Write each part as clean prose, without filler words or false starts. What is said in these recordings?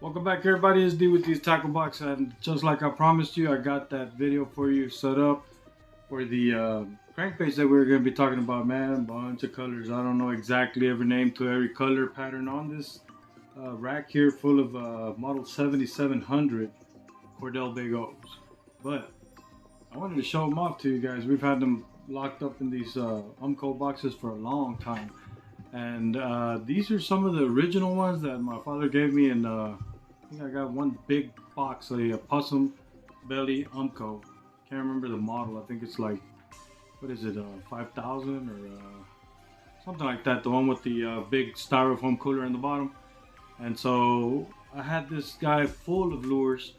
Welcome back, everybody. It's D with these tackle box, and just like I promised you, I got that video for you set up for the crankbaits that we were going to be talking about. Man, a bunch of colors. I don't know exactly every name to every color pattern on this rack here, full of model 7700 Cordell Big O's. But I wanted to show them off to you guys. We've had them locked up in these UMCO boxes for a long time. And these are some of the original ones that my father gave me, and I think I got one big box, a possum belly UMCO. Can't remember the model. I think it's like, what is it, 5000 or something like that. The one with the big styrofoam cooler in the bottom. And so I had this guy full of lures.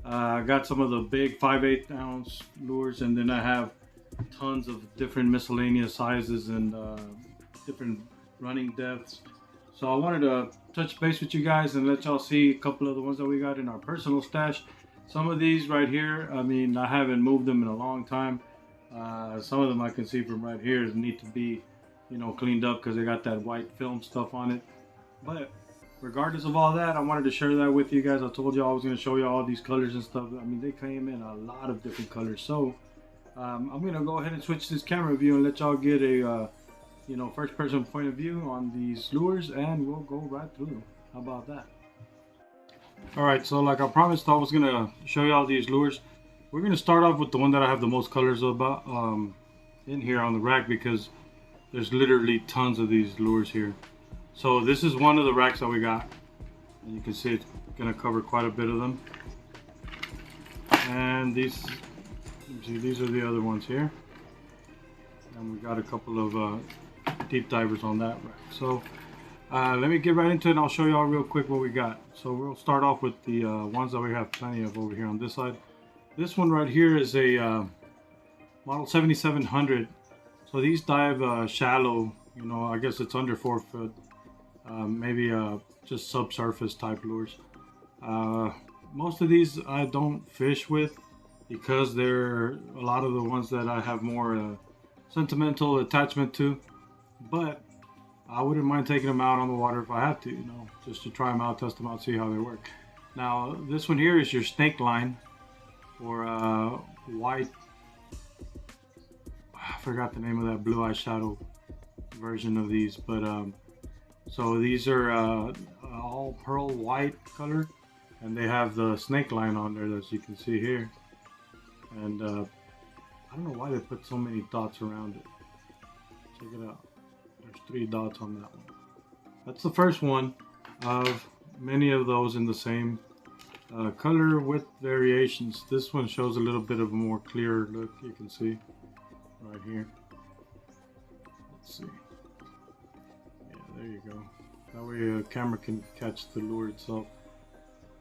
I got some of the big 5/8 ounce lures, and then I have tons of different miscellaneous sizes and different running depths. So I wanted to touch base with you guys and let y'all see a couple of the ones that we got in our personal stash. Some of these right here, I mean, I haven't moved them in a long time. Some of them I can see from right here need to be, you know, cleaned up because they got that white film stuff on it. But regardless of all that, I wanted to share that with you guys. I told you I was going to show you all these colors and stuff. I mean, they came in a lot of different colors. So I'm going to go ahead and switch this camera view and let y'all get a you know, first person point of view on these lures, and we'll go right through them. How about that? Alright, so like I promised, I was gonna show you all these lures. We're gonna start off with the one that I have the most colors about in here on the rack, because there's literally tons of these lures here. So this is one of the racks that we got, and you can see it's gonna cover quite a bit of them. And these, see, these are the other ones here, and we got a couple of deep divers on that rack. So let me get right into it, and I'll show you all real quick what we got. So we'll start off with the ones that we have plenty of over here on this side. This one right here is a model 7700. So these dive shallow, you know, I guess it's under 4 foot, maybe just subsurface type lures. Most of these I don't fish with because they're a lot of the ones that I have more sentimental attachment to. But I wouldn't mind taking them out on the water if I have to, you know, just to try them out, test them out, see how they work. Now, this one here is your snake line, or white, I forgot the name of that blue eyeshadow version of these, but so these are all pearl white color, and they have the snake line on there, as you can see here. And I don't know why they put so many dots around it. Check it out. There's 3 dots on that one. That's the first one of many of those in the same color with variations. This one shows a little bit of a more clear look, you can see right here. Let's see. Yeah, there you go. That way a camera can catch the lure itself.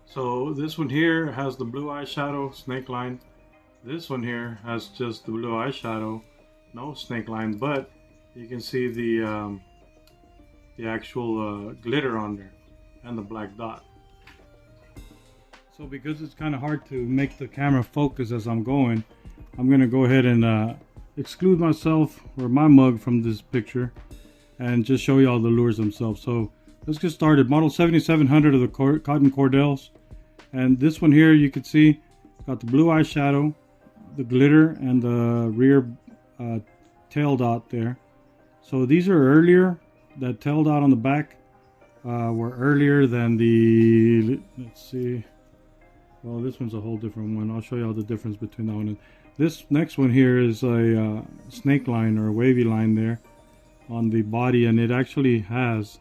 So this one here has the blue eyeshadow snake line. This one here has just the blue eyeshadow, no snake line, but you can see the actual glitter on there and the black dot. So because it's kind of hard to make the camera focus as I'm going, I'm going to go ahead and exclude myself or my mug from this picture and just show you all the lures themselves. So let's get started. Model 7700 of the Cotton Cordells. And this one here, you can see, got the blue eyeshadow, the glitter, and the rear tail dot there. So these are earlier. That tail dot on the back were earlier than the, let's see, well, this one's a whole different one. I'll show you all the difference between that one and this next one here. Is a snake line or a wavy line there on the body, and it actually has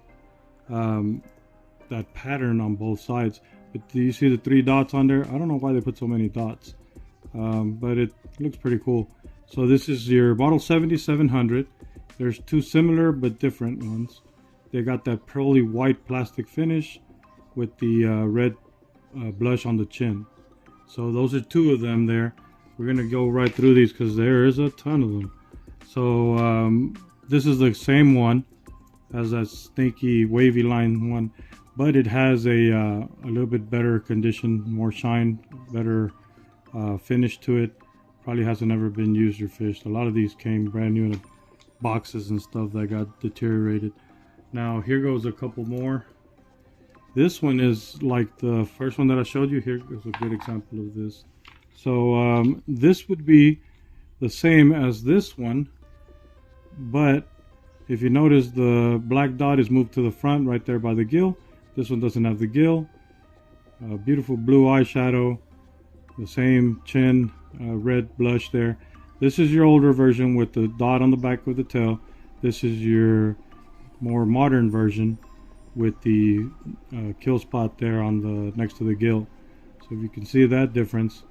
that pattern on both sides. But do you see the 3 dots on there? I don't know why they put so many dots, but it looks pretty cool. So this is your model 7700. There's 2 similar but different ones. They got that pearly white plastic finish with the red blush on the chin. So those are 2 of them there. We're gonna go right through these because there is a ton of them. So this is the same one as that snaky wavy line one, but it has a little bit better condition, more shine, better finish to it. Probably hasn't ever been used or fished. A lot of these came brand new in boxes and stuff that got deteriorated. Now here goes a couple more. This one is like the first one that I showed you. Here is a good example of this. So this would be the same as this one, but if you notice, the black dot is moved to the front right there by the gill. This one doesn't have the gill. Beautiful blue eyeshadow, the same chin, red blush there. This is your older version with the dot on the back of the tail. This is your more modern version with the kill spot there on the next to the gill. So if you can see that difference,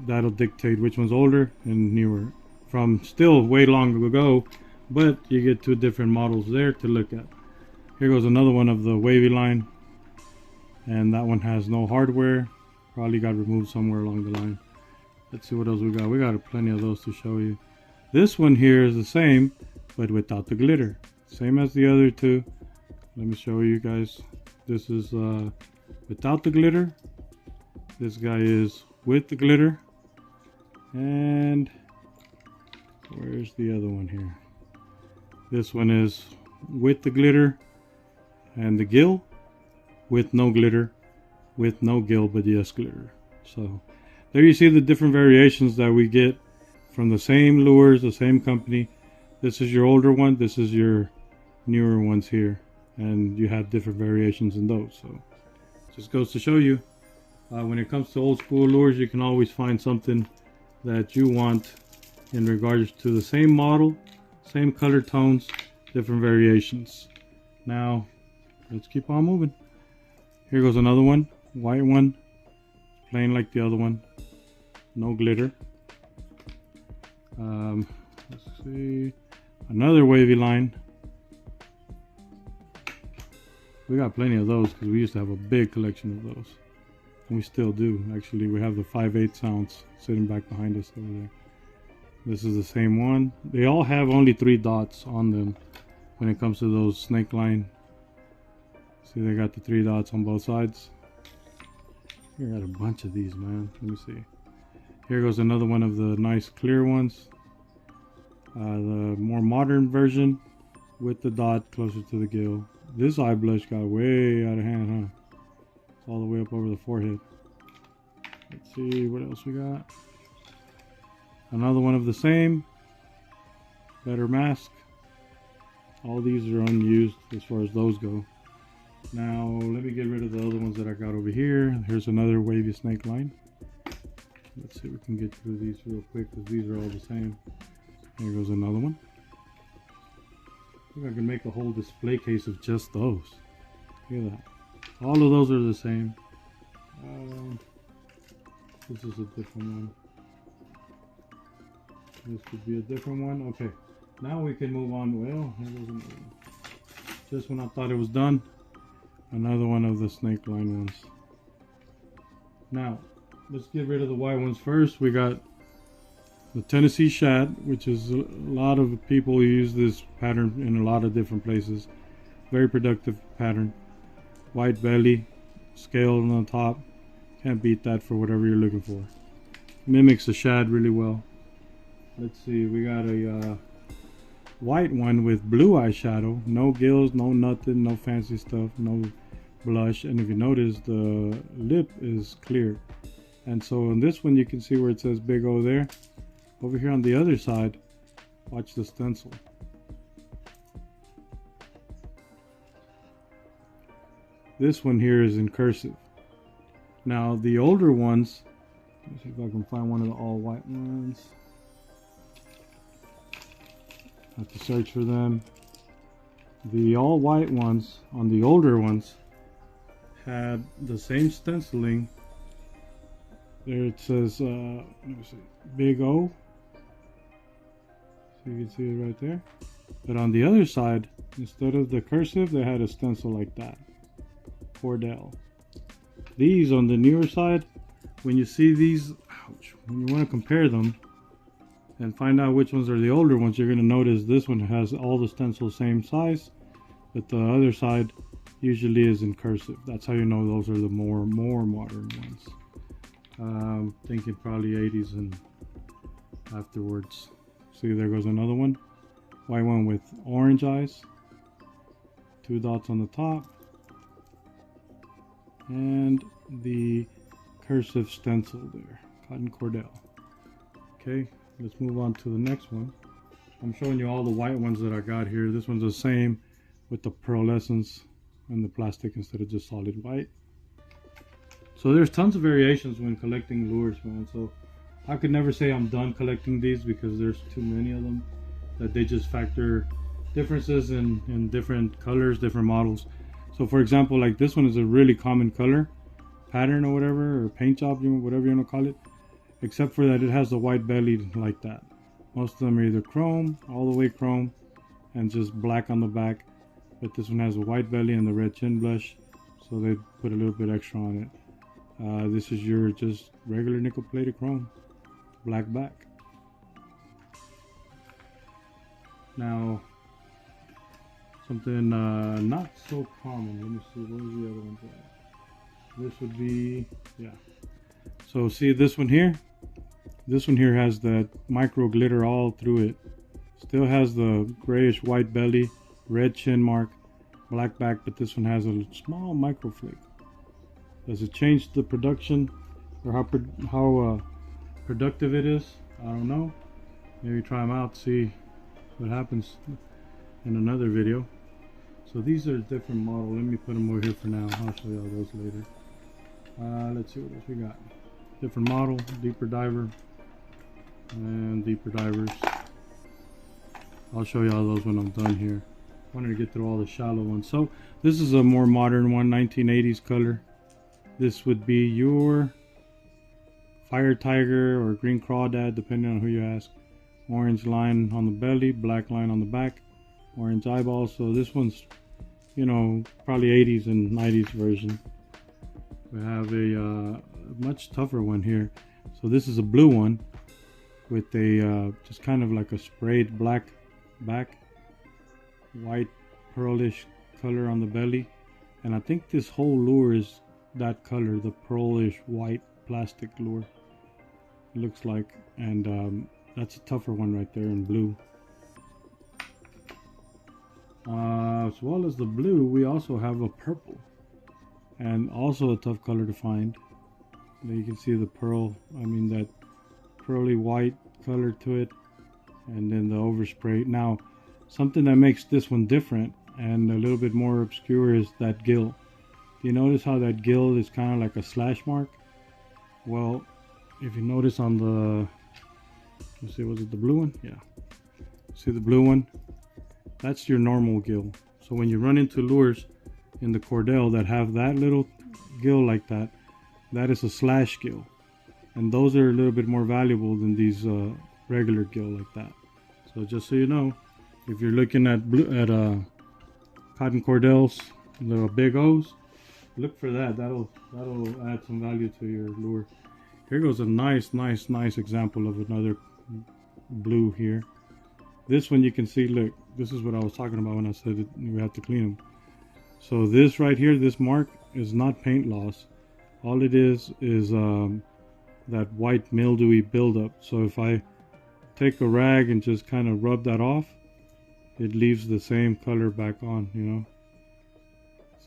that'll dictate which one's older and newer from still way long ago, but you get two different models there to look at. Here goes another one of the wavy line, and that one has no hardware, probably got removed somewhere along the line. Let's see what else we got. We got plenty of those to show you. This one here is the same, but without the glitter, same as the other two. Let me show you guys. This is without the glitter. This guy is with the glitter. And where's the other one here? This one is with the glitter and the gill, with no glitter, with no gill but yes glitter. So there you see the different variations that we get from the same lures, the same company. This is your older one, this is your newer ones here, and you have different variations in those. So just goes to show you, when it comes to old school lures, you can always find something that you want in regards to the same model, same color tones, different variations. Now let's keep on moving. Here goes another one, white one, plain like the other one, no glitter. Let's see, another wavy line. We got plenty of those because we used to have a big collection of those, and we still do. Actually, we have the 5/8 ounce sitting back behind us over there. This is the same one. They all have only 3 dots on them when it comes to those snake line. See, they got the 3 dots on both sides. We got a bunch of these, man. Let me see. Here goes another one of the nice clear ones. The more modern version with the dot closer to the gill. This eye blush got way out of hand, huh? It's all the way up over the forehead. Let's see what else we got. Another one of the same. Better mask. All these are unused as far as those go. Now let me get rid of the other ones that I got over here. Here's another wavy snake line. Let's see if we can get through these real quick because these are all the same. Here goes another one. I think I can make a whole display case of just those. Look at that. All of those are the same. This is a different one. This could be a different one. Okay, now we can move on. Well, here goes another one. This one I thought it was done. Another one of the snake line ones. Now, let's get rid of the white ones first. We got the Tennessee Shad, which is a lot of people use this pattern in a lot of different places. Very productive pattern. White belly, scale on the top. Can't beat that for whatever you're looking for. Mimics the shad really well. Let's see, we got a white one with blue eyeshadow. No gills, no nothing, no fancy stuff, no blush. And if you notice, the lip is clear. And so in this one, you can see where it says Big O there. Over here on the other side, watch the stencil. This one here is in cursive. Now the older ones, let me see if I can find one of the all white ones. I have to search for them. The all white ones on the older ones had the same stenciling. There it says, let me see, Big O. So you can see it right there. But on the other side, instead of the cursive, they had a stencil like that. Cordell. These on the newer side, when you see these, ouch, when you want to compare them and find out which ones are the older ones, you're going to notice this one has all the stencils same size, but the other side usually is in cursive. That's how you know those are the more modern ones. Thinking probably 80s and afterwards. See, there goes another one. White one with orange eyes. 2 dots on the top. and the cursive stencil there, Cotton Cordell. Okay, let's move on to the next one. I'm showing you all the white ones that I got here. This one's the same with the pearlescence and the plastic instead of just solid white. So there's tons of variations when collecting lures, man. So I could never say I'm done collecting these because there's too many of them that they just factor differences in different colors, different models. So for example, like this one is a really common color pattern or whatever, or paint job, whatever you want to call it, except for that it has the white belly like that. Most of them are either chrome, all the way chrome, and just black on the back. But this one has a white belly and the red chin blush, so they put a little bit extra on it. This is your just regular nickel plated chrome, black back. Now, something not so common. Let me see, where's the other ones at? This would be, yeah. So see this one here? This one here has that micro glitter all through it. Still has the grayish white belly, red chin mark, black back, but this one has a small micro flake. Does it change the production or how productive it is? I don't know. Maybe try them out, see what happens in another video. So these are different models. Let me put them over here for now. I'll show you all those later. Let's see what else we got. Different model, deeper diver, and deeper divers. I'll show you all those when I'm done here. Wanted to get through all the shallow ones. So this is a more modern one, 1980s color. This would be your Fire Tiger or Green Crawdad, depending on who you ask. Orange line on the belly, black line on the back, orange eyeballs. So this one's, you know, probably 80s and 90s version. We have a much tougher one here. So this is a blue one with a just kind of like a sprayed black back, white pearlish color on the belly. And I think this whole lure is that color, the pearlish white plastic lure, it looks like. And that's a tougher one right there in blue. As well as the blue, we also have a purple, and also a tough color to find. There you can see the pearl, that pearly white color to it, and then the overspray. Now, something that makes this one different and a little bit more obscure is that gill. Do you notice how that gill is kind of like a slash mark? Well, if you notice on the, let's see, was it the blue one? Yeah. See the blue one? That's your normal gill. So when you run into lures in the Cordell that have that little gill like that, that is a slash gill. And those are a little bit more valuable than these regular gill like that. So just so you know, if you're looking at Cotton Cordell's, the Big O's, look for that. That'll add some value to your lure. Here goes a nice example of another blue here. This one you can see, look, this is what I was talking about when I said that we have to clean them. So this right here, this mark is not paint loss. All it is that white mildewy buildup. So if I take a rag and just kind of rub that off, it leaves the same color back on, you know.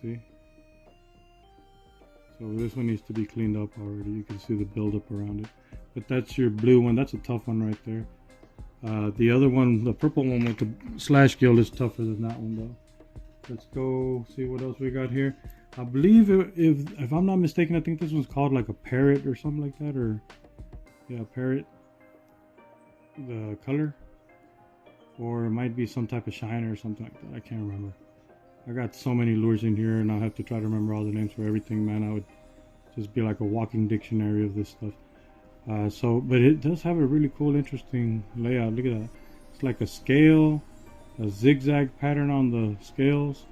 See? So this one needs to be cleaned up already. You can see the buildup around it. But that's your blue one. That's a tough one right there. The other one, the purple one with the slash gill, is tougher than that one though. Let's go see what else we got here. I believe if I'm not mistaken, I think this one's called like a parrot or something like that, or yeah, parrot, the color, or it might be some type of shiner or something like that. I can't remember. I got so many lures in here and I'll have to try to remember all the names for everything, man. I would just be like a walking dictionary of this stuff. But it does have a really cool, interesting layout. Look at that. It's like a scale, a zigzag pattern on the scales.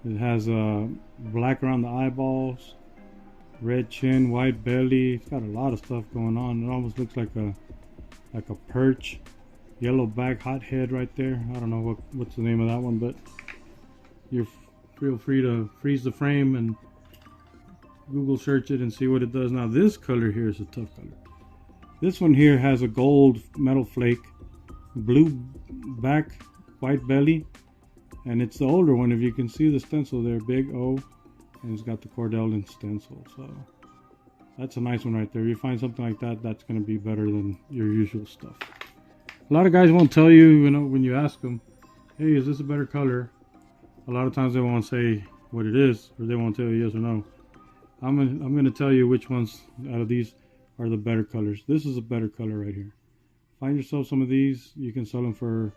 It has black around the eyeballs, red chin, white belly. It's got a lot of stuff going on. It almost looks like a perch, yellow back, hot head right there. I don't know what's the name of that one, but you feel free to freeze the frame and Google search it and see what it does. Now this color here is a tough color. This one here has a gold metal flake, blue back, white belly, and it's the older one. If you can see the stencil there, Big O, and it's got the Cordell in stencil. So that's a nice one right there. You find something like that, that's going to be better than your usual stuff. A lot of guys won't tell you, you know, when you ask them, hey, is this a better color? A lot of times they won't say what it is, or they won't tell you yes or no. I'm gonna tell you which ones out of these are the better colors. This is a better color right here. Find yourself some of these. You can sell them for,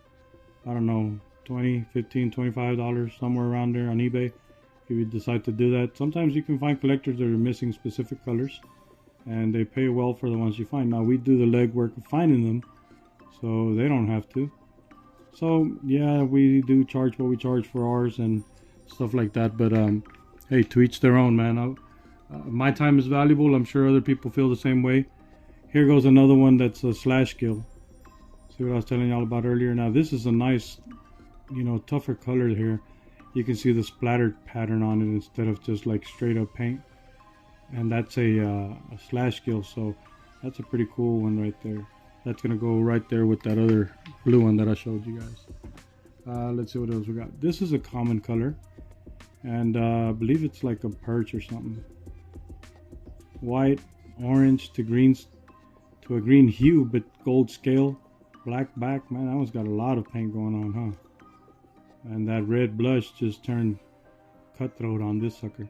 I don't know, $20, $15, $25, somewhere around there on eBay, if you decide to do that. Sometimes you can find collectors that are missing specific colors, and they pay well for the ones you find. Now we do the legwork of finding them, so they don't have to. So yeah, we do charge what we charge for ours and stuff like that, but hey, to each their own, man. My time is valuable. I'm sure other people feel the same way. Here goes another one that's a slash gill. See what I was telling y'all about earlier? Now this is a nice, you know, tougher color here. You can see the splattered pattern on it instead of just like straight up paint. And that's a slash gill, so that's a pretty cool one right there. That's gonna go right there with that other blue one that I showed you guys. Let's see what else we got. This is a common color, and I believe it's like a perch or something. White, orange to greens, to a green hue, but gold scale, black back. Man, that one's got a lot of paint going on, huh? And that red blush just turned cutthroat on this sucker.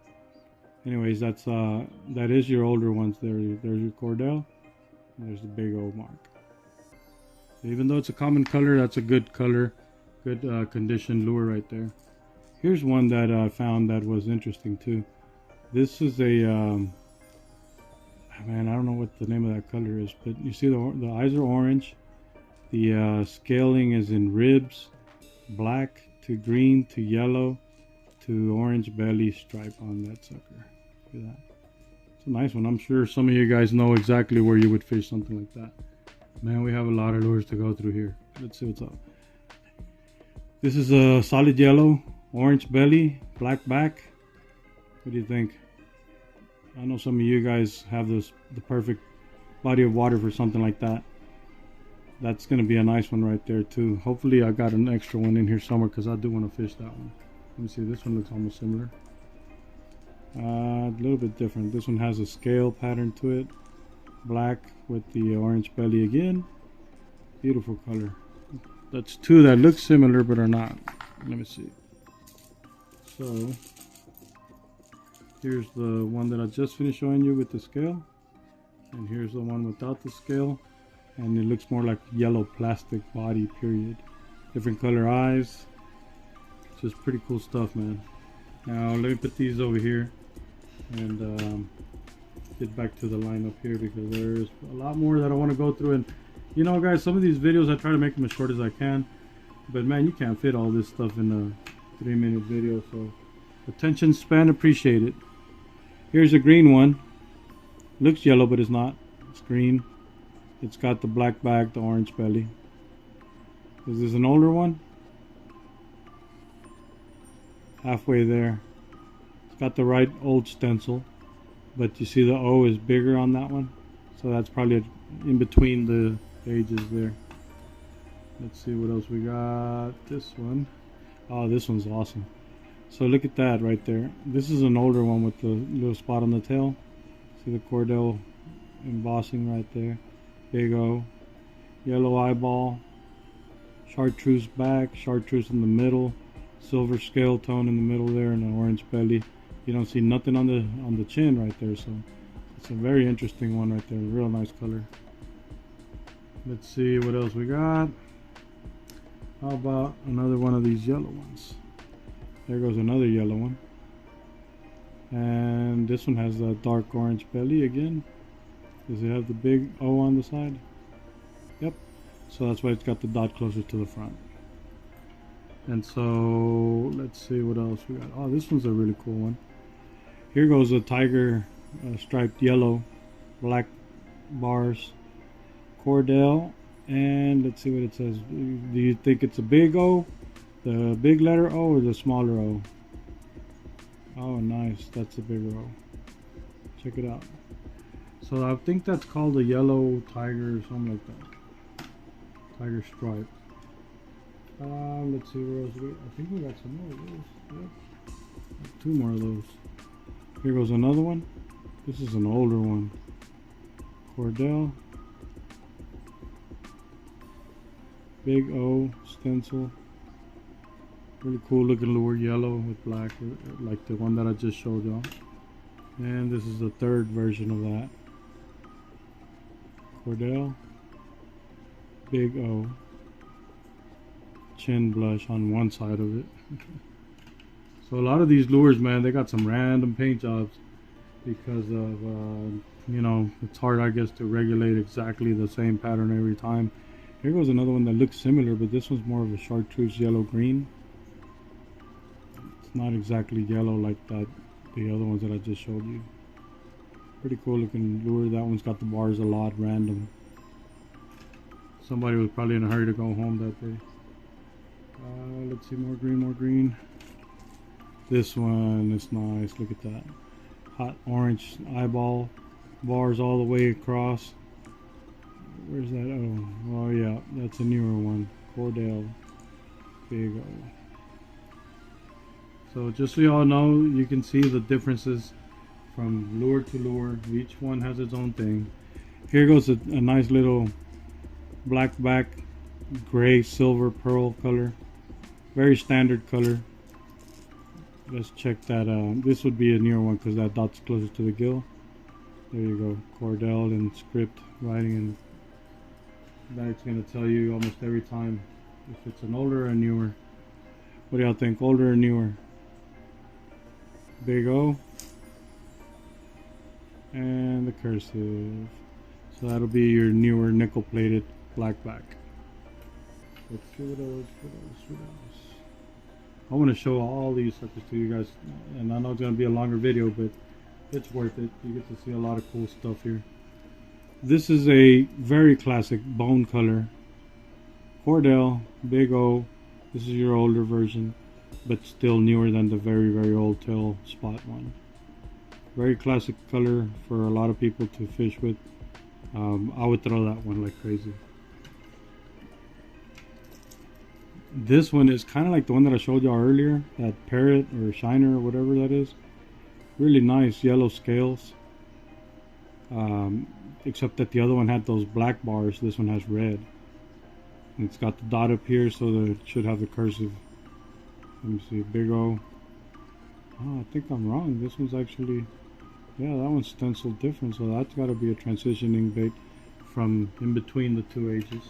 Anyways, that is your older ones. There's your Cordell. There's the Big O mark. Even though it's a common color, that's a good color, good condition lure right there. Here's one that I found that was interesting too. This is a man, I don't know what the name of that color is, but you see the eyes are orange. The scaling is in ribs, black to green to yellow to orange belly stripe on that sucker. Look at that. It's a nice one. I'm sure some of you guys know exactly where you would fish something like that. Man, we have a lot of lures to go through here. Let's see what's up. This is a solid yellow, orange belly, black back. What do you think? I know some of you guys have the perfect body of water for something like that. That's going to be a nice one right there too. Hopefully I got an extra one in here somewhere, because I do want to fish that one. Let me see, this one looks almost similar. A little bit different. This one has a scale pattern to it. Black with the orange belly again. Beautiful color. That's two that look similar but are not. Let me see. So here's the one that I just finished showing you with the scale, and here's the one without the scale, and it looks more like yellow plastic body, period. Different color eyes. Just pretty cool stuff, man. Now let me put these over here and get back to the lineup here, because there's a lot more that I want to go through. And you know, guys, some of these videos I try to make them as short as I can, but man, you can't fit all this stuff in a 3-minute video, so attention span appreciated. Here's a green one. Looks yellow, but it's not. It's green. It's got the black back, the orange belly. Is this an older one? Halfway there. It's got the right old stencil, but you see the O is bigger on that one, so that's probably in between the pages there. Let's see what else we got. This one. Oh, this one's awesome. So look at that right there. This is an older one with the little spot on the tail. See the Cordell embossing right there. Big O. Yellow eyeball. Chartreuse back. Chartreuse in the middle. Silver scale tone in the middle there, and an orange belly. You don't see nothing on the chin right there, so it's a very interesting one right there. Real nice color. Let's see what else we got. How about another one of these yellow ones? There goes another yellow one. And this one has a dark orange belly again. Does it have the big O on the side? Yep. So that's why it's got the dot closer to the front. And so let's see what else we got. Oh, this one's a really cool one. Here goes a tiger striped yellow, black bars, Cordell, and let's see what it says. Do you think it's a big O, the big letter O, or the smaller O? Oh, nice. That's a bigger O. Check it out. So I think that's called a yellow tiger or something like that. Tiger stripe. Let's see where else I think we got some more of those. Yep. 2 more of those. Here goes another one. This is an older one. Cordell Big O stencil. Really cool looking lure, yellow with black, like the one that I just showed y'all. And this is the third version of that. Cordell Big O. Chin blush on one side of it. So a lot of these lures, man, they got some random paint jobs because of, you know, it's hard, I guess, to regulate exactly the same pattern every time. Here goes another one that looks similar, but this one's more of a chartreuse yellow-green. It's not exactly yellow like that, the other ones that I just showed you. Pretty cool looking lure. That one's got the bars a lot random. Somebody was probably in a hurry to go home that day. Let's see, more green, more green. This one is nice. Look at that. Hot orange eyeball bars all the way across. Where's that? Oh yeah, that's a newer one. Cordell Big O. So just so y'all know, you can see the differences from lure to lure. Each one has its own thing. Here goes a nice little black back, gray, silver, pearl color. Very standard color. Let's check that out. This would be a newer one because that dot's closer to the gill. There you go. Cordell in script writing, and that's going to tell you almost every time if it's an older or newer. What do y'all think? Older or newer? Big O. And the cursive. So that'll be your newer nickel plated black back. Let's see what else, what else. I want to show all these suckers to you guys, and I know it's going to be a longer video, but it's worth it. You get to see a lot of cool stuff here. This is a very classic bone color Cordell Big O. This is your older version, but still newer than the very, very old tail spot one. Very classic color for a lot of people to fish with. I would throw that one like crazy. This one is kind of like the one that I showed y'all earlier, that parrot or shiner or whatever that is. Really nice yellow scales. Except that the other one had those black bars. This one has red. And it's got the dot up here, so that it should have the cursive. Let me see, Big O. Oh, I think I'm wrong. This one's actually, yeah, that one's stenciled different, so that's got to be a transitioning bait from in between the two ages.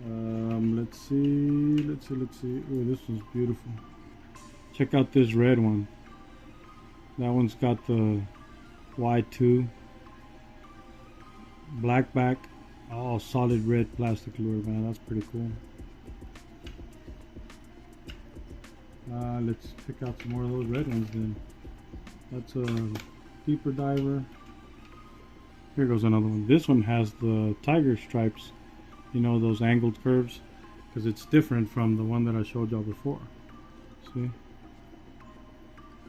Let's see. Oh, this one's beautiful. Check out this red one. That one's got the Y2 black back. Oh, solid red plastic lure, man. That's pretty cool. Let's pick out some more of those red ones then. That's a deeper diver. Here goes another one. This one has the tiger stripes. You know, those angled curves, because it's different from the one that I showed y'all before. See?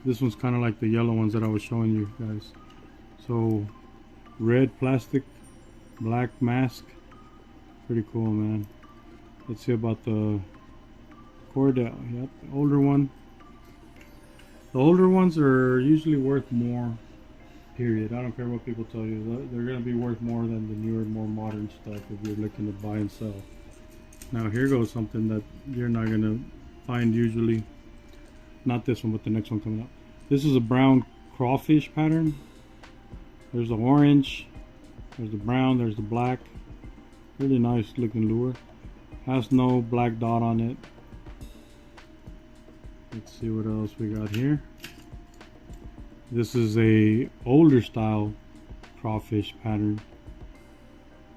This one's kind of like the yellow ones that I was showing you guys. So, red plastic, black mask. Pretty cool, man. Let's see about the Cordell. Yep, the older one. The older ones are usually worth more, period. I don't care what people tell you. They're going to be worth more than the newer, more modern stuff if you're looking to buy and sell. Now here goes something that you're not going to find usually. Not this one, but the next one coming up. This is a brown crawfish pattern. There's the orange, there's the brown, there's the black. Really nice looking lure. Has no black dot on it. Let's see what else we got here. This is a older style crawfish pattern.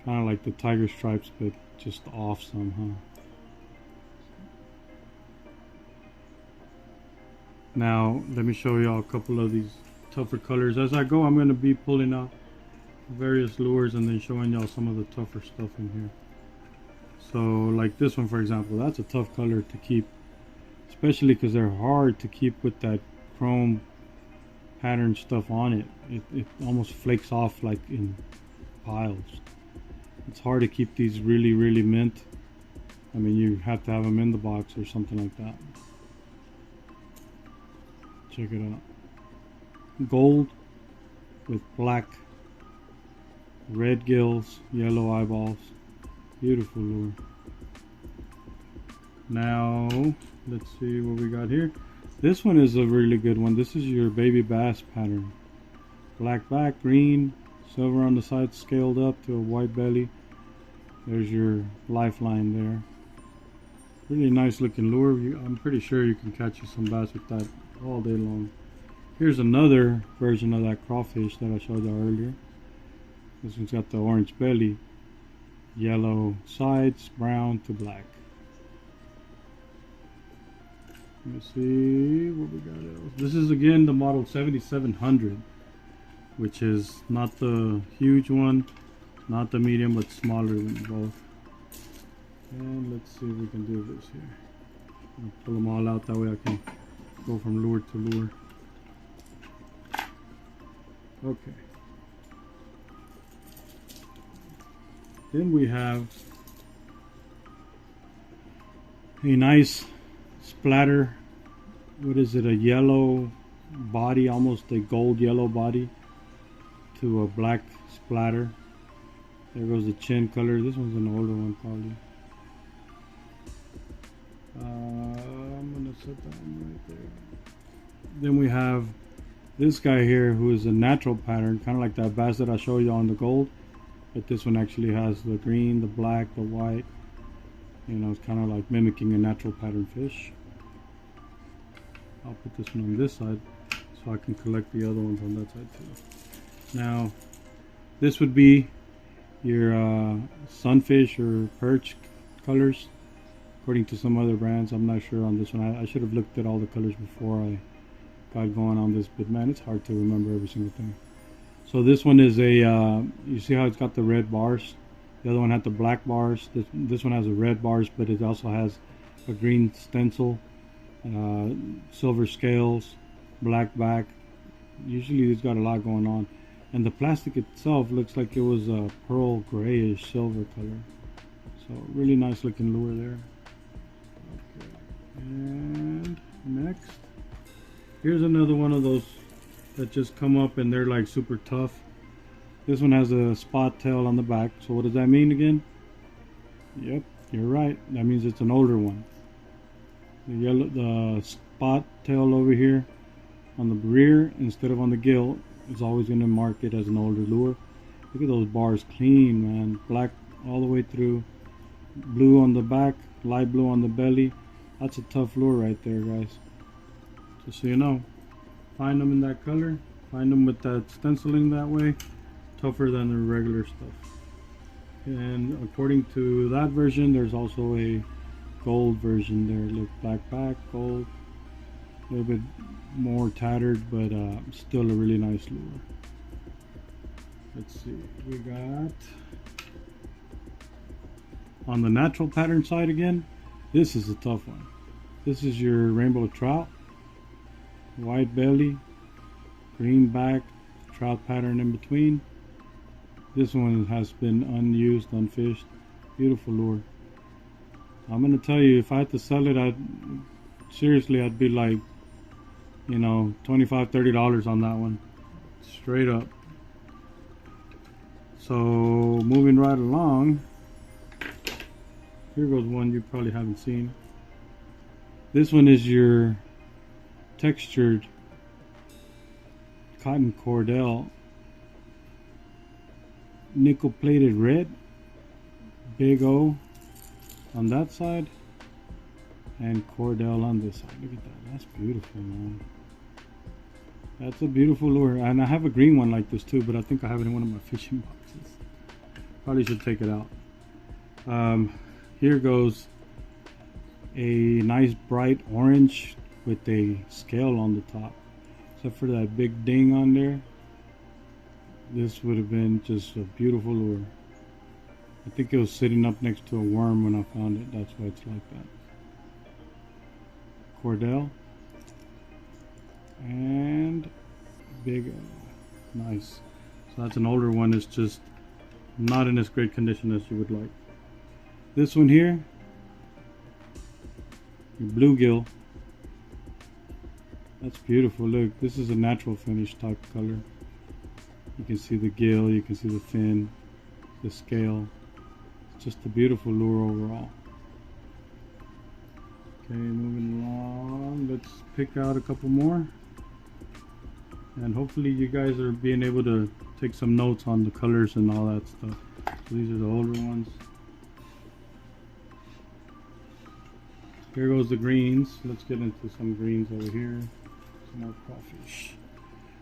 Kind of like the tiger stripes, but just off somehow. Now, let me show y'all a couple of these tougher colors. As I go, I'm going to be pulling out various lures and then showing y'all some of the tougher stuff in here. So, like this one, for example, that's a tough color to keep. Especially because they're hard to keep with that chrome pattern stuff on it. It almost flakes off like in piles. It's hard to keep these really mint. I mean, you have to have them in the box or something like that. Check it out. gold with black, red gills, yellow eyeballs. Beautiful lure. Now let's see what we got here. This one is a really good one. This is your baby bass pattern. Black back, green, silver on the sides, scaled up to a white belly. There's your lifeline there. Really nice looking lure. I'm pretty sure you can catch you some bass with that all day long. Here's another version of that crawfish that I showed you earlier. This one's got the orange belly, yellow sides, brown to black. Let's see what we got else. This is again the model 7700, which is not the huge one, not the medium, but smaller than both. And let's see if we can do this here. I'll pull them all out, that way I can go from lure to lure. Okay. Then we have a nice splatter. What is it? A yellow body, almost a gold yellow body to a black splatter. There goes the chin color. This one's an older one probably. I'm gonna set that one right there. Then we have this guy here, who is a natural pattern, kind of like that bass that I showed you on the gold, but this one actually has the green, the black, the white. You know, it's kind of like mimicking a natural pattern fish. I'll put this one on this side so I can collect the other ones on that side too. Now, this would be your sunfish or perch colors, according to some other brands. I'm not sure on this one. I should have looked at all the colors before I got going on this, but man, it's hard to remember every single thing. So this one is a, you see how it's got the red bars? The other one had the black bars. This one has the red bars, but it also has a green stencil, silver scales, black back. Usually it's got a lot going on. And the plastic itself looks like it was a pearl grayish silver color. So really nice looking lure there. Okay. And next, here's another one of those that just come up and they're like super tough. This one has a spot tail on the back. So what does that mean again? Yep, you're right. That means it's an older one. The spot tail over here on the rear instead of on the gill is always going to mark it as an older lure. Look at those bars, clean, man. Black all the way through, blue on the back, light blue on the belly. That's a tough lure right there, guys. Just so you know, find them in that color, find them with that stenciling that way, tougher than the regular stuff. And according to that version, there's also a gold version there. Look, black back, gold, a little bit more tattered, but still a really nice lure. Let's see, we got on the natural pattern side again. This is a tough one. This is your rainbow trout, white belly, green back, trout pattern in between. This one has been unused, unfished. Beautiful lure. I'm gonna tell you, if I had to sell it, I'd be like, you know, $25–30 on that one, straight up. So moving right along, here goes one you probably haven't seen. This one is your textured Cotton Cordell nickel plated red, Big O on that side and Cordell on this side. Look at that, that's beautiful, man. That's a beautiful lure. And I have a green one like this too, but I think I have it in one of my fishing boxes. Probably should take it out. Here goes a nice bright orange with a scale on the top. Except for that big ding on there, this would have been just a beautiful lure. I think it was sitting up next to a worm when I found it. That's why it's like that. Cordell and Big O. Nice. So that's an older one. It's just not in as great condition as you would like. This one here, your bluegill. That's beautiful. Look, this is a natural finish type color. You can see the gill, you can see the fin, the scale. It's just a beautiful lure overall. Okay, moving along. Let's pick out a couple more. And hopefully you guys are being able to take some notes on the colors and all that stuff. So these are the older ones. Here goes the greens. Let's get into some greens over here. Some more crawfish.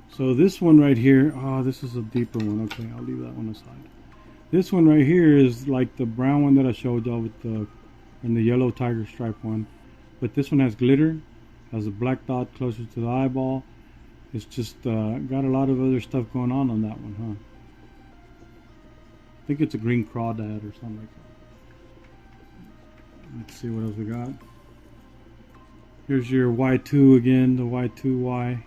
So this one right here, oh, this is a deeper one. Okay, I'll leave that one aside. This one right here is like the brown one that I showed y'all with the and the yellow tiger stripe one. But this one has glitter, has a black dot closer to the eyeball. It's just got a lot of other stuff going on that one, huh? I think it's a green crawdad or something like that. Let's see what else we got. Here's your Y2 again, the Y2Y.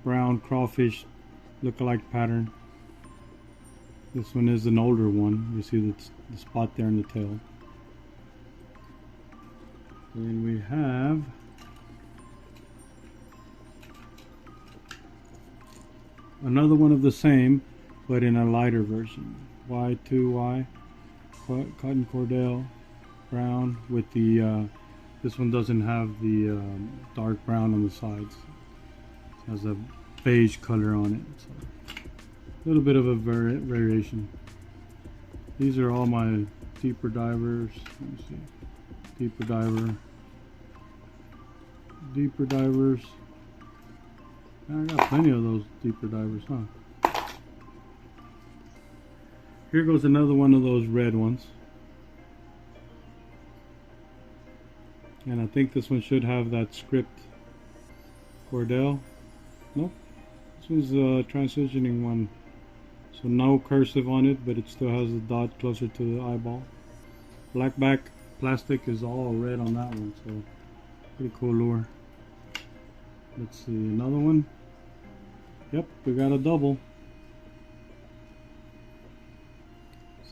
Brown crawfish look-alike pattern. This one is an older one. You see the spot there in the tail. And we have another one of the same, but in a lighter version. Y2Y, Cotton Cordell, brown with the, this one doesn't have the dark brown on the sides. It has a beige color on it. So a little bit of a variation. These are all my deeper divers. Let me see. Deeper diver. Deeper divers. I got plenty of those deeper divers, huh? Here goes another one of those red ones. And I think this one should have that script. Cordell. Nope. This one's a transitioning one. So no cursive on it, but it still has the dot closer to the eyeball. Black back plastic is all red on that one, so pretty cool lure. Let's see, another one. Yep, we got a double.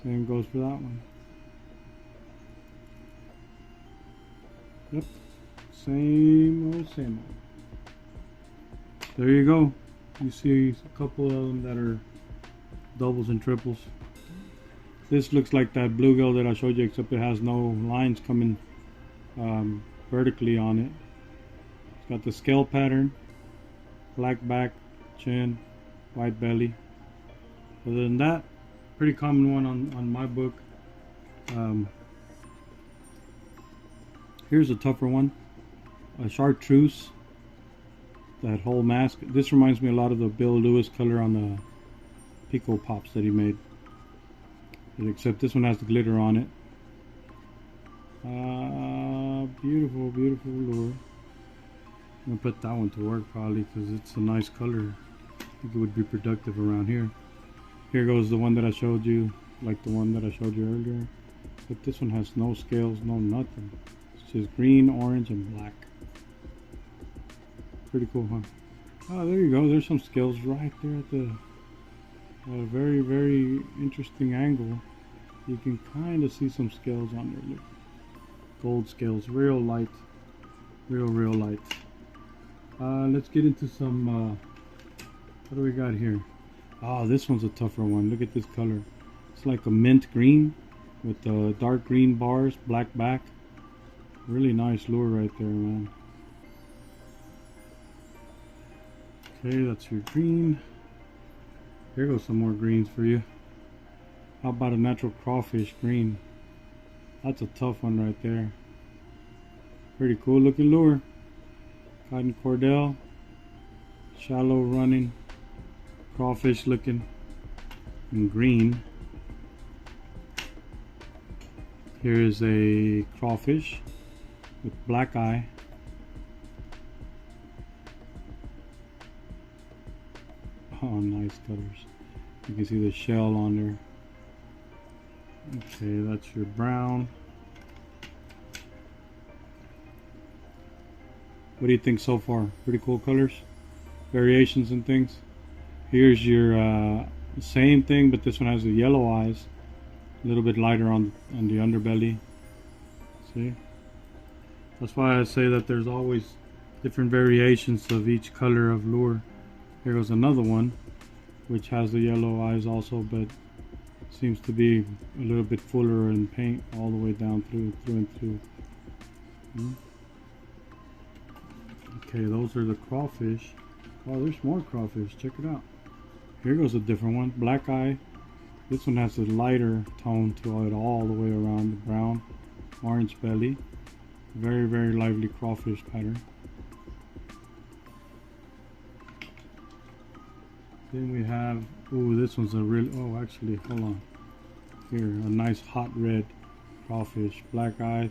Same goes for that one. Yep, same old. There you go. You see a couple of them that are doubles and triples. This looks like that bluegill that I showed you, except it has no lines coming vertically on it. It's got the scale pattern, black back, chin, white belly. Other than that, pretty common one on my book. Here's a tougher one, a chartreuse. That whole mask. This reminds me a lot of the Bill Lewis color on the Pico Pops that he made. Except this one has the glitter on it. Beautiful, beautiful lure. I'm gonna put that one to work probably because it's a nice color. I think it would be productive around here. Here goes the one that I showed you, like the one that I showed you earlier. But this one has no scales, no nothing. It's just green, orange, and black. Pretty cool, huh? Oh, there you go. There's some scales right there at the very, very interesting angle. You can kind of see some scales on there. Look, gold scales, real light, real light. Let's get into some. What do we got here? Oh, this one's a tougher one. Look at this color. It's like a mint green with dark green bars, black back. Really nice lure right there, man. Okay, that's your green. Here goes some more greens for you. How about a natural crawfish green? That's a tough one right there. Pretty cool looking lure. Cotton Cordell. Shallow running. Crawfish looking. And green. Here is a crawfish with black eye. Oh, nice colors. You can see the shell on there. Okay, that's your brown. What do you think so far? Pretty cool colors, variations and things. Here's your same thing, but this one has the yellow eyes, a little bit lighter on the underbelly. See, that's why I say that there's always different variations of each color of lure. Here goes another one, which has the yellow eyes also, but seems to be a little bit fuller in paint all the way down through and through. Okay, those are the crawfish. Oh, there's more crawfish. Check it out. Here goes a different one, black eye. This one has a lighter tone to it all the way around, the brown, orange belly. Very, very lively crawfish pattern. Then we have, oh, this one's a real, oh, actually, hold on. Here, a nice hot red crawfish. Black eyes,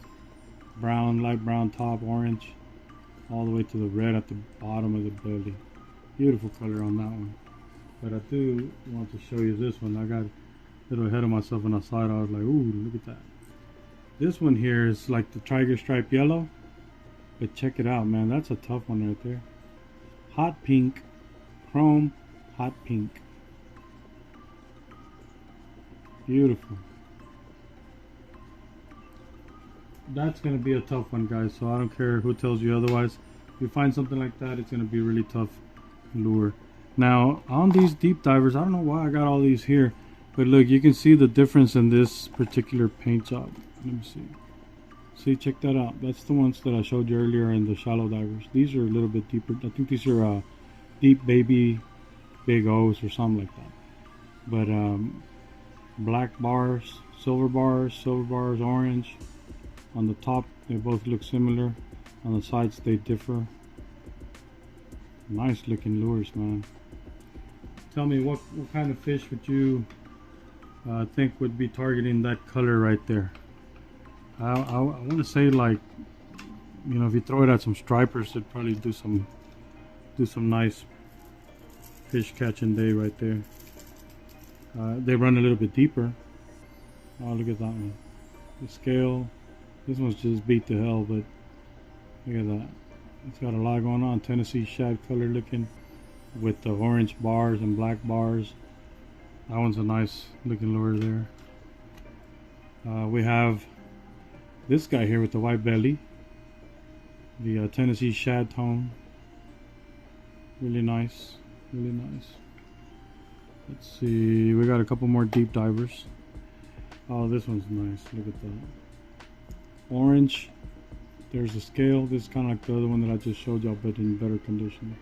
brown, light brown top, orange, all the way to the red at the bottom of the belly. Beautiful color on that one. But I do want to show you this one. I got a little ahead of myself and I saw it. I was like, ooh, look at that. This one here is like the tiger stripe yellow. But check it out, man. That's a tough one right there. Hot pink, chrome, hot pink. Beautiful. That's going to be a tough one, guys. So I don't care who tells you otherwise. If you find something like that, it's going to be a really tough lure. Now, on these deep divers, I don't know why I got all these here. But look, you can see the difference in this particular paint job. Let me see. See, check that out. That's the ones that I showed you earlier in the shallow divers. These are a little bit deeper. I think these are deep baby Big O's or something like that. But black bars, silver bars, orange. On the top, they both look similar. On the sides, they differ. Nice looking lures, man. Tell me, what kind of fish would you think would be targeting that color right there? I want to say, like, you know, if you throw it at some stripers, it'd probably do some nice fish catching day right there. They run a little bit deeper. Oh, look at that one. The scale. This one's just beat to hell, but look at that. It's got a lot going on. Tennessee shad color looking with the orange bars and black bars. That one's a nice looking lure there. We have this guy here with the white belly. The Tennessee shad tone. Really nice. Really nice. Let's see. We got a couple more deep divers. Oh, this one's nice. Look at that. Orange. There's the scale. This is kind of like the other one that I just showed y'all, but in better condition.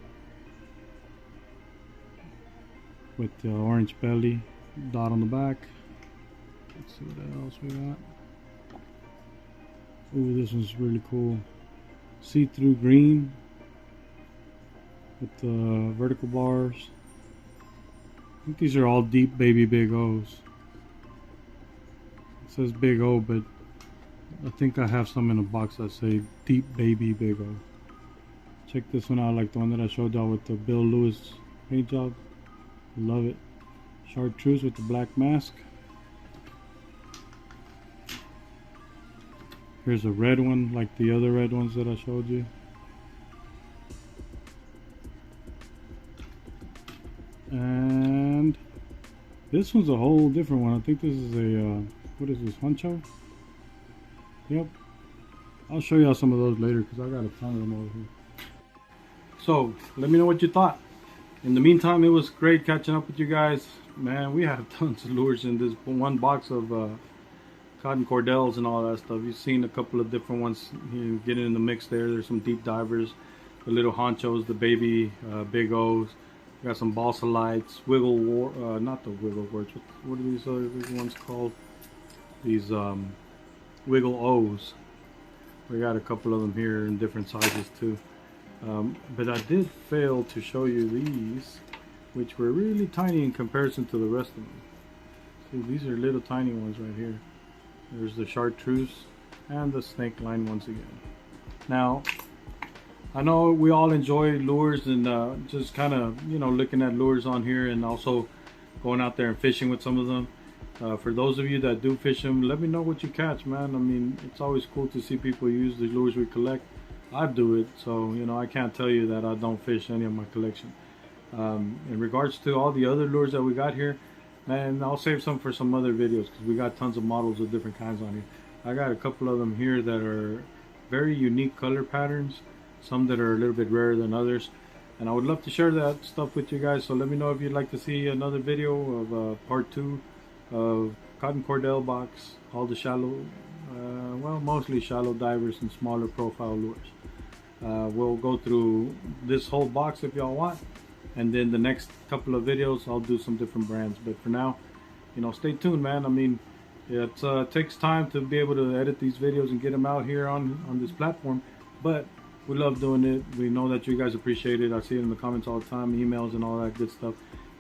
With the orange belly, dot on the back. Let's see what else we got. Ooh, this one's really cool. See-through green with the vertical bars. I think these are all deep baby Big O's. It says Big O, but I think I have some in a box that say deep baby Big O. Check this one out, like the one that I showed y'all with the Bill Lewis paint job. Love it. Chartreuse with the black mask. Here's a red one, like the other red ones that I showed you. And this one's a whole different one. I think this is a, what is this, honcho? Yep. I'll show y'all some of those later because I got a ton of them over here. So, let me know what you thought. In the meantime, it was great catching up with you guys. Man, we have tons of lures in this one box of Cotton Cordells and all that stuff. You've seen a couple of different ones here getting in the mix there. There's some deep divers, the little honchos, the baby Big O's. We got some balsa lights, wiggle war, not the wiggle words. What are these other ones called? These wiggle O's. We got a couple of them here in different sizes too. But I did fail to show you these, which were really tiny in comparison to the rest of them. See, these are little tiny ones right here. There's the chartreuse and the snake line once again. Now, I know we all enjoy lures and just kind of, you know, looking at lures on here and also going out there and fishing with some of them. For those of you that do fish them, let me know what you catch, man. I mean, it's always cool to see people use the lures we collect. I do it, so, you know, I can't tell you that I don't fish any of my collection. In regards to all the other lures that we got here, man, I'll save some for some other videos because we got tons of models of different kinds on here. I got a couple of them here that are very unique color patterns. some that are a little bit rarer than others, and I would love to share that stuff with you guys. So let me know if you'd like to see another video of part 2 of Cotton Cordell box, all the shallow, well, mostly shallow divers and smaller profile lures. We'll go through this whole box if y'all want, and then the next couple of videos I'll do some different brands. But for now, you know, stay tuned, man. I mean, it takes time to be able to edit these videos and get them out here on this platform, but we love doing it. We know that you guys appreciate it. I see it in the comments all the time, emails and all that good stuff.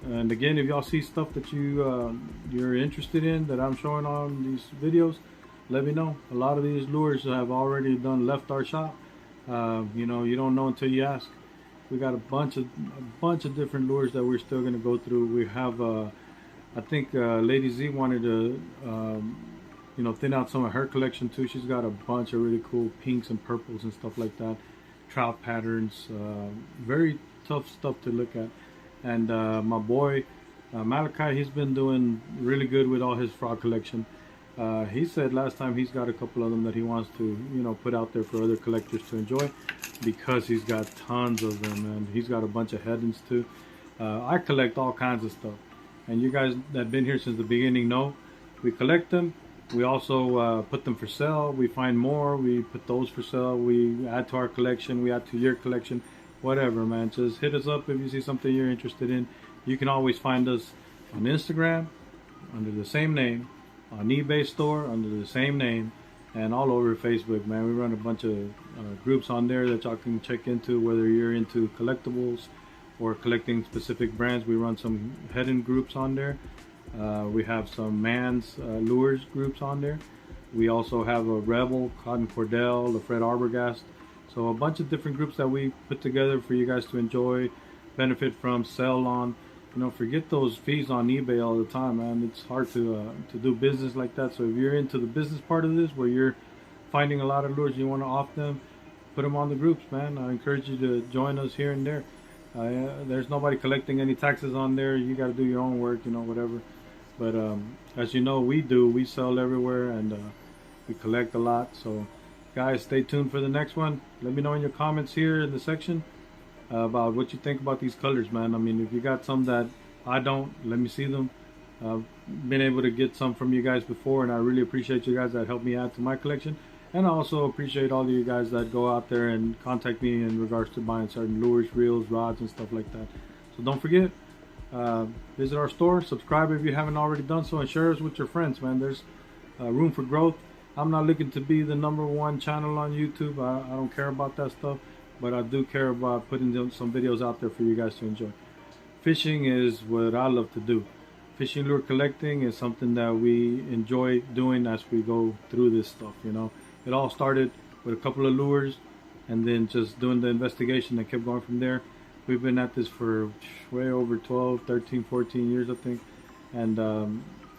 And again, if y'all see stuff that you're interested in that I'm showing on these videos, let me know. A lot of these lures have already left our shop. You know, you don't know until you ask. We got a bunch of different lures that we're still going to go through. We have I think Lady Z wanted to you know, thin out some of her collection too. She's got a bunch of really cool pinks and purples and stuff like that, trout patterns, very tough stuff to look at. And my boy Malachi, he's been doing really good with all his frog collection. He said last time he's got a couple of them that he wants to, you know, put out there for other collectors to enjoy, because he's got tons of them, and he's got a bunch of headings too. I collect all kinds of stuff, and you guys that have been here since the beginning know we collect them. We also put them for sale. We find more, we put those for sale. We add to our collection, we add to your collection, whatever, man. Just hit us up if you see something you're interested in. You can always find us on Instagram under the same name, on eBay store under the same name, and all over Facebook, man. We run a bunch of groups on there that y'all can check into, whether you're into collectibles or collecting specific brands. We run some head-in groups on there. We have some Man's Lures groups on there. We also have a Rebel, Cotton Cordell, the Fred Arbogast. So a bunch of different groups that we put together for you guys to enjoy, benefit from, sell on. You know, forget those fees on eBay all the time, man. It's hard to do business like that. So if you're into the business part of this, where you're finding a lot of lures, you want to off them, put them on the groups, man. I encourage you to join us here and there. There's nobody collecting any taxes on there. You got to do your own work, you know, whatever. But as you know, we sell everywhere, and we collect a lot. So guys, stay tuned for the next one. Let me know in your comments here in the section about what you think about these colors, man. I mean, if you got some that I don't, let me see them. I've been able to get some from you guys before, and I really appreciate you guys that help me add to my collection. And I also appreciate all of you guys that go out there and contact me in regards to buying certain lures, reels, rods, and stuff like that. So don't forget, visit our store, subscribe if you haven't already done so, and share us with your friends, man. There's room for growth. I'm not looking to be the #1 channel on YouTube. I don't care about that stuff, but I do care about putting some videos out there for you guys to enjoy. Fishing is what I love to do. Fishing lure collecting is something that we enjoy doing as we go through this stuff, you know. It all started with a couple of lures, and then just doing the investigation and kept going from there. We've been at this for way over 12, 13, 14 years, I think. And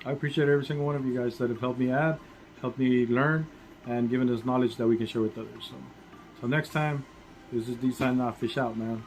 I appreciate every single one of you guys that have helped me add, helped me learn, and given us knowledge that we can share with others. So next time, this is D signing off. Fish out, man.